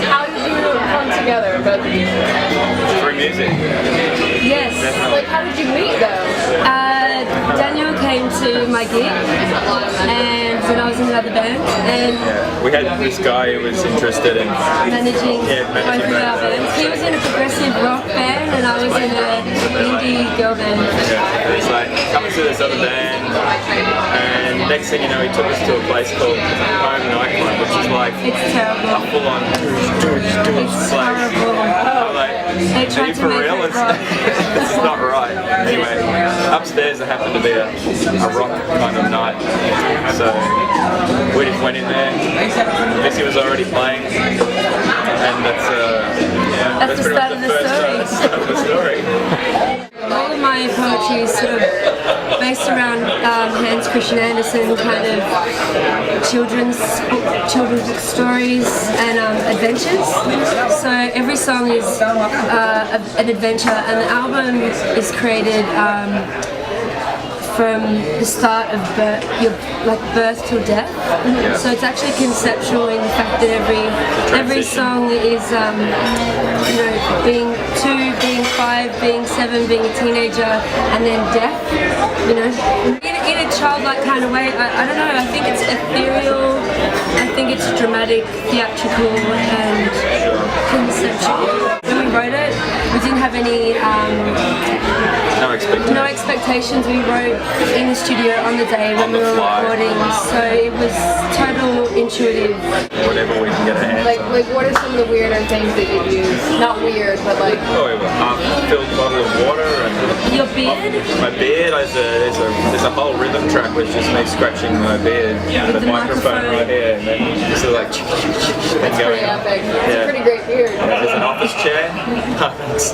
How did you come together? Through music. Yes. Definitely. Like, how did you meet though? Daniel came to my gig, and when I was in another band, and We had this guy who was interested in managing both of our bands. bands. He was in a progressive rock band, and I was in an indie girl band. Yeah, it's like, come and see this other band, and next thing you know, he took us to a place called Home Nightclub, which is like It's terrible. full on It's terrible. I'm like, They are tried you to for make real? it rock. This is not right. Anyway, upstairs there happened to be a rock kind of night, so we just went in there. Missy was already playing, and that's the pretty start much of the story. start of the story. All of my poetry is sort of based around Hans Christian Andersen kind of children's book stories and adventures. So every song is an adventure, and the album is created from the start of birth till death. So it's actually conceptual in the fact that every song is being 2, being 5, being 7, being a teenager, and then death. In a childlike kind of way. I don't know. I think it's ethereal. I think it's dramatic, theatrical, and conceptual. When we wrote it, we didn't have any no expectations. We wrote in the studio on the day when we were recording, so it was total intuitive. Whatever we can get our hands on. Like what are some of the weirder things that you've used? Not weird, but like... Oh, we have a half-filled bottle of water and... Your beard? My beard, there's a whole rhythm track which is me scratching my beard with a microphone right here, and then this is like... That's pretty epic. It's a pretty great beard. There's an office chair.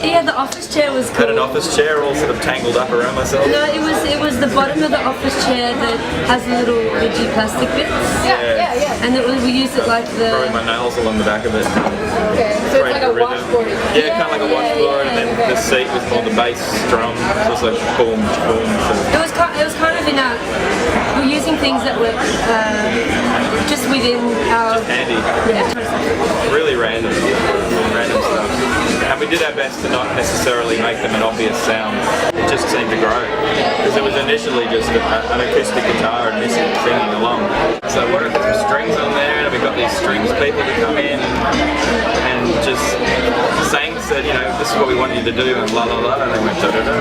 Yeah, the office chair was cool. Had an office chair all sort of tangled up around myself. No, it was the bottom of the office chair that has the little ridgy plastic bits. Yeah. And we used it like Throwing my nails along the back of it. Okay, so it's like a washboard. Yeah, kind of like a washboard, and then the seat was called the bass drum. So it's like boom, boom. It was kind of in a... We're using things that were just within our... Just handy. Yeah. Really random stuff. And we did our best to not necessarily make them an obvious sound. It just seemed to grow. Because it was initially just an acoustic guitar and Missy singing along. So what if there's strings on there, and we got these strings people to come in and just said, this is what we want you to do, and la la la, and they went da da da.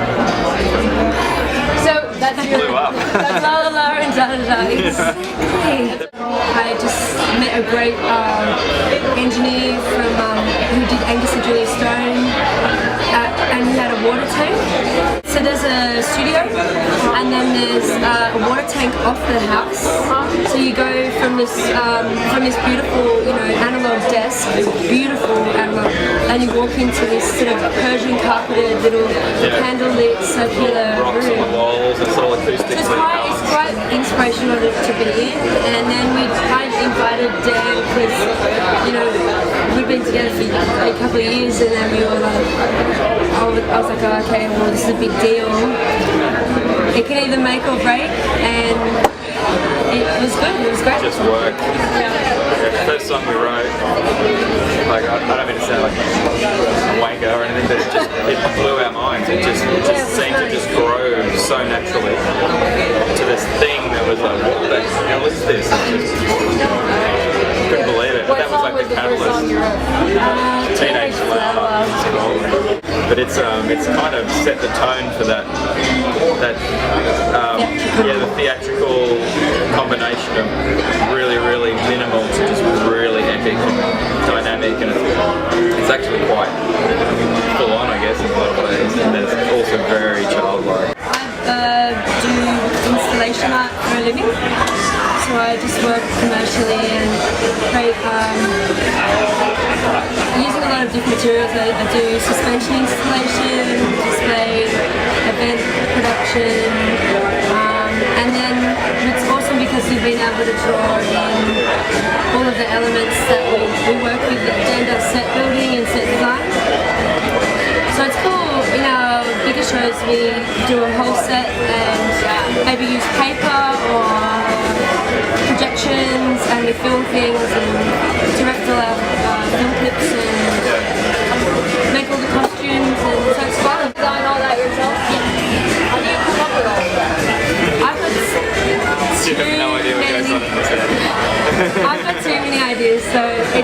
So that's Blew up. That's la la la and da da da. Exactly. I just met a great engineer who did Angus and Julia Stone, and he had a water tank. So there's a studio, and then there's a water tank off the house. So you go from this beautiful, analog desk, beautiful analog, and you walk into this sort of Persian carpeted little candlelit circular Rocks on room. the walls, it's all acoustic. It's quite inspirational to be in, and then I invited Dan because we'd been together for a couple of years, and then we were like, I was like, oh, okay, well this is a big deal. It can either make or break, and it was good. It was great. Just worked. The first song we wrote, like I don't mean to sound like a wanker or anything, but it blew our minds. It just seemed to just grow so naturally to this thing that was like, what the hell is this? Couldn't believe it. But that was like the catalyst. Teenage Flower. But it's kind of set the tone for that the theatrical combination of really, really minimal to just really epic and dynamic, and it's actually quite full on, I guess, in a lot of ways, and it's also very childlike. I do installation art for a living, so I just work commercially and create using a lot of different materials. I do suspension installation, display, event production, and then it's awesome because we've been able to draw in all of the elements that we work with. Dan does set building and set design, so it's cool. In our bigger shows we do a whole set and maybe use paper or projections, and we film things and direct all our film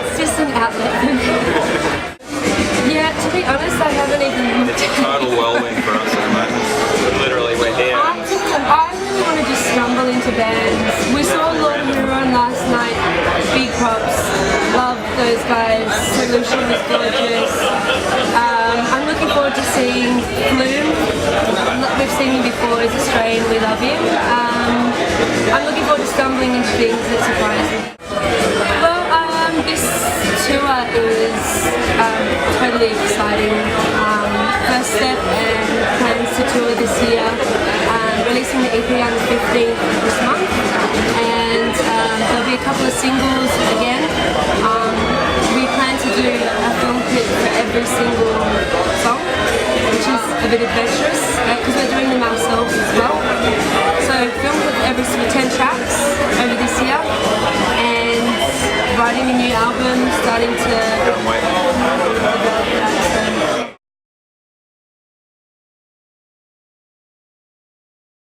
It's just an outlet for me. Yeah, to be honest, I haven't even looked It's a total whirlwind for us at the moment. Literally, we're here. I really want to just stumble into bands. We saw Lord Huron last night. Big props. Love those guys. Solution was gorgeous. I'm looking forward to seeing Flume. We've seen him before. He's Australian. We love him. I'm looking forward to stumbling into things that surprise me. Well, this tour is totally exciting. First step and plans to tour this year. Releasing the EP on the 15th of this month, and there'll be a couple of singles again. We plan to do a film clip for every single song, which is a bit adventurous because we're doing them ourselves as well. So film clip for every 10 tracks over this year, and writing a new album, starting to Can't wait. develop that. So.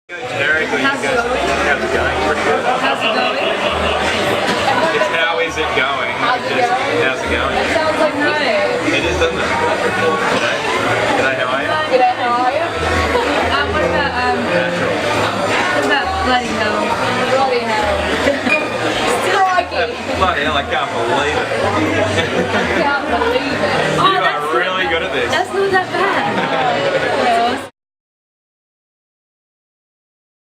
Generic, or How's it going? How's it going? Pretty good. How's it going? It's how is it going? How's it going? Sounds like no. It is, doesn't it? G'day. G'day, how are you? G'day, how are you? What about bloody hell? Bloody hell. Crikey. Bloody hell, I can't believe it. Can't believe it. You are really good at this. That's not that bad.